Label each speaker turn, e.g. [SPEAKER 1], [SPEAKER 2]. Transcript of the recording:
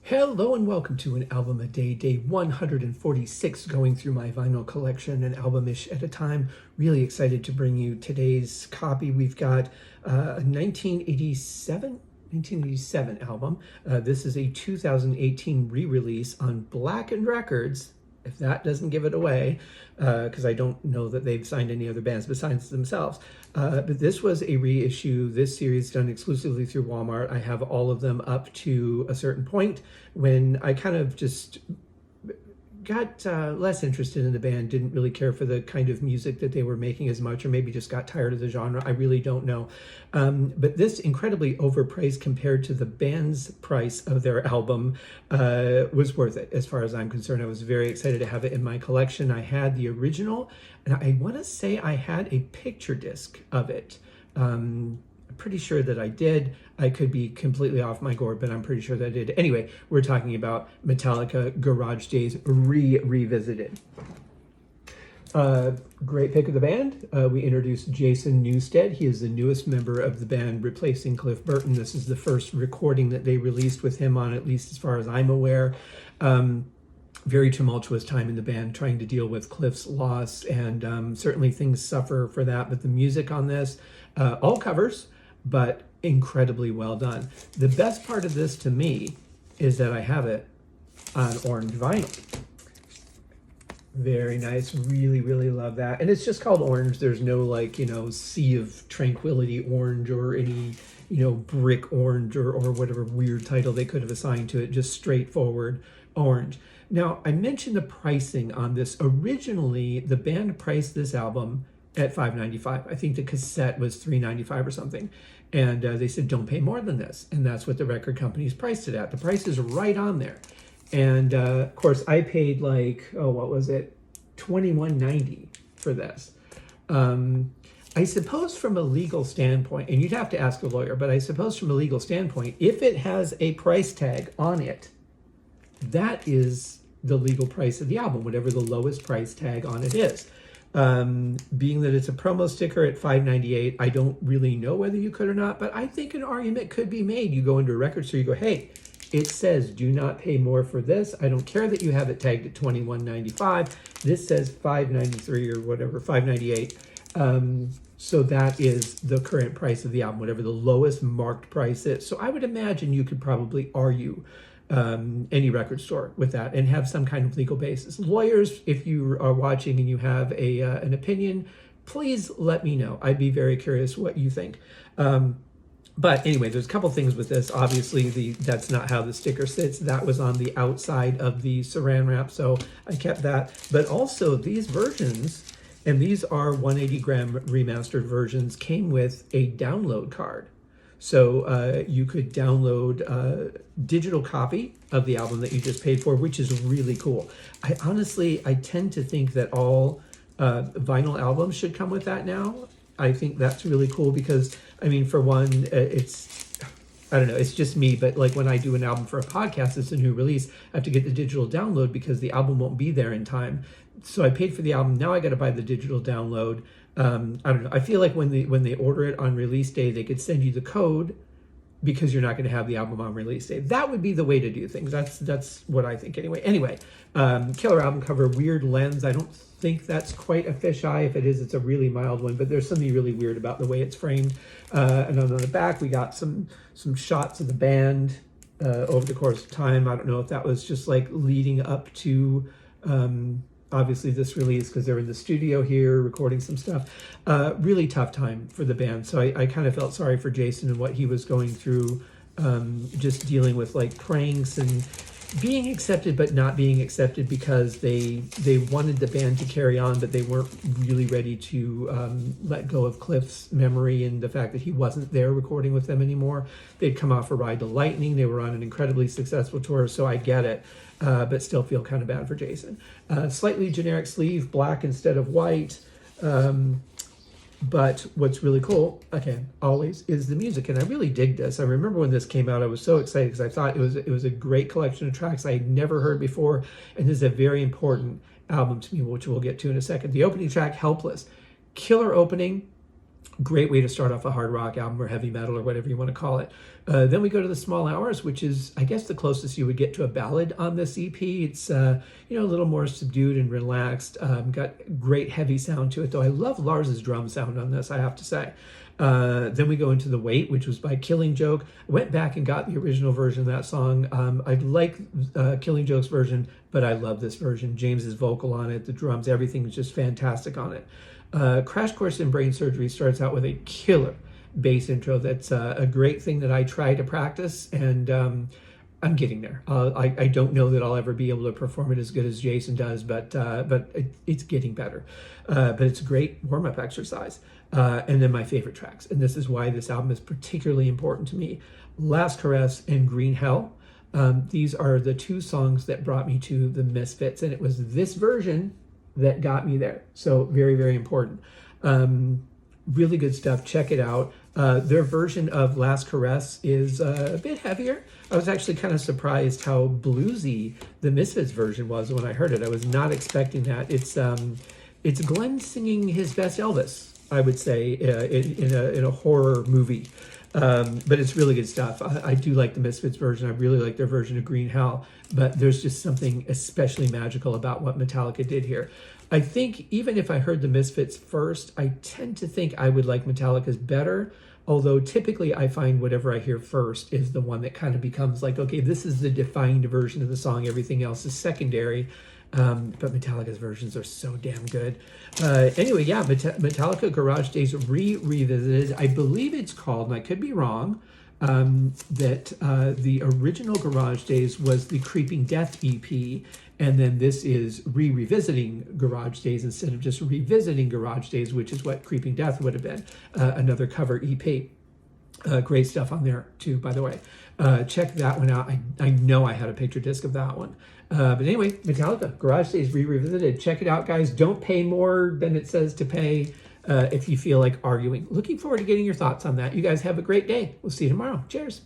[SPEAKER 1] Hello and welcome to An Album a Day, day 146, going through my vinyl collection, an album-ish at a time. Really excited to bring you today's copy. We've got a 1987 album. This is a 2018 re-release on Blackened Records, if that doesn't give it away, because I don't know that they've signed any other bands besides themselves. But this was a reissue. This series done exclusively through Walmart. I have all of them up to a certain point when I kind of just got less interested in the band, didn't really care for the kind of music that they were making as much, or maybe just got tired of the genre. I really don't know. But this incredibly overpriced compared to the band's price of their album was worth it as far as I'm concerned. I was very excited to have it in my collection. I had the original, and I want to say I had a picture disc of it. I'm pretty sure that I did. I could be completely off my gourd, but I'm pretty sure that I did. Anyway, we're talking about Metallica Garage Days revisited. Great pick of the band. We introduced Jason Newsted. He is the newest member of the band, replacing Cliff Burton. This is the first recording that they released with him on, at least as far as I'm aware. Very tumultuous time in the band, trying to deal with Cliff's loss, and certainly things suffer for that. But the music on this, all covers, but incredibly well done. The best part of this to me is that I have it on orange vinyl. Very nice. Really, really love that. And it's just called orange. There's no like, sea of tranquility orange or any, brick orange or whatever weird title they could have assigned to it. Just straightforward orange. Now, I mentioned the pricing on this. Originally, the band priced this album at $5.95. I think the cassette was $3.95 or something. And they said, don't pay more than this. And that's what the record companies priced it at. The price is right on there. And of course, I paid like, what was it? $21.90 for this. I suppose from a legal standpoint, and you'd have to ask a lawyer, but I suppose from a legal standpoint, if it has a price tag on it, that is the legal price of the album, whatever the lowest price tag on it is. Being that it's a promo sticker at $5.98, I don't really know whether you could or not, but I think an argument could be made. You go into a record store, you go, hey, it says do not pay more for this. I don't care that you have it tagged at $21.95. This says $5.93 or whatever, $5.98. So that is the current price of the album, whatever the lowest marked price is. So I would imagine you could probably argue any record store with that and have some kind of legal basis. Lawyers, if you are watching and you have an opinion, please let me know. I'd be very curious what you think. But anyway, there's a couple things with this. Obviously, that's not how the sticker sits. That was on the outside of the saran wrap, so I kept that. But also, these versions, and these are 180 gram remastered versions, came with a download card. So you could download a digital copy of the album that you just paid for, which is really cool. I tend to think that all vinyl albums should come with that now. I think that's really cool because, for one, I don't know, it's just me, but like when I do an album for a podcast, it's a new release, I have to get the digital download because the album won't be there in time. So I paid for the album, now I got to buy the digital download. I don't know. I feel like when they order it on release day, they could send you the code because you're not going to have the album on release day. That would be the way to do things. That's what I think anyway. Anyway, killer album cover, weird lens. I don't think that's quite a fisheye. If it is, it's a really mild one, but there's something really weird about the way it's framed. And on the back, we got some shots of the band over the course of time. I don't know if that was just like leading up to obviously this release because they're in the studio here recording some stuff. Really tough time for the band. So I kind of felt sorry for Jason and what he was going through, just dealing with like pranks and being accepted but not being accepted because they wanted the band to carry on, but they weren't really ready to let go of Cliff's memory and the fact that he wasn't there recording with them anymore. They'd come off a Ride to Lightning. They were on an incredibly successful tour, so I get it. But still feel kind of bad for Jason. Slightly generic sleeve, black instead of white. But what's really cool, again, always, is the music. And I really dig this. I remember when this came out, I was so excited because I thought it was a great collection of tracks I had never heard before. And this is a very important album to me, which we'll get to in a second. The opening track, Helpless. Killer opening. Great way to start off a hard rock album or heavy metal or whatever you want to call it. Then we go to the Small Hours, which is, I guess, the closest you would get to a ballad on this EP. It's a little more subdued and relaxed. Got great heavy sound to it, though. I love Lars's drum sound on this, I have to say. Then we go into The Wait, which was by Killing Joke. I went back and got the original version of that song. I like Killing Joke's version, but I love this version. James's vocal on it, the drums, everything is just fantastic on it. Crash Course in Brain Surgery starts out with a killer bass intro. That's a great thing that I try to practice, and I'm getting there. I don't know that I'll ever be able to perform it as good as Jason does, but it's getting better. But it's a great warm-up exercise. And then my favorite tracks, and this is why this album is particularly important to me, Last Caress and Green Hell. These are the two songs that brought me to the Misfits, and it was this version that got me there. So very, very important. Really good stuff. Check it out. Their version of Last Caress is a bit heavier. I was actually kind of surprised how bluesy the Misfits version was when I heard it. I was not expecting that. It's Glenn singing his best Elvis, I would say, in a horror movie. But it's really good stuff. I do like the Misfits version. I really like their version of Green Hell, but there's just something especially magical about what Metallica did here. I think even if I heard the Misfits first, I tend to think I would like Metallica's better, although typically I find whatever I hear first is the one that kind of becomes like, okay, this is the defined version of the song. Everything else is secondary. But Metallica's versions are so damn good. Anyway, yeah, Metallica Garage Days revisited. I believe it's called, and I could be wrong, that the original Garage Days was the Creeping Death EP, and then this is revisiting Garage Days instead of just revisiting Garage Days, which is what Creeping Death would have been, another cover EP. Great stuff on there too, by the way. Check that one out. I know I had a picture disc of that one. But anyway, Metallica, Garage Days revisited. Check it out, guys. Don't pay more than it says to pay if you feel like arguing. Looking forward to getting your thoughts on that. You guys have a great day. We'll see you tomorrow. Cheers.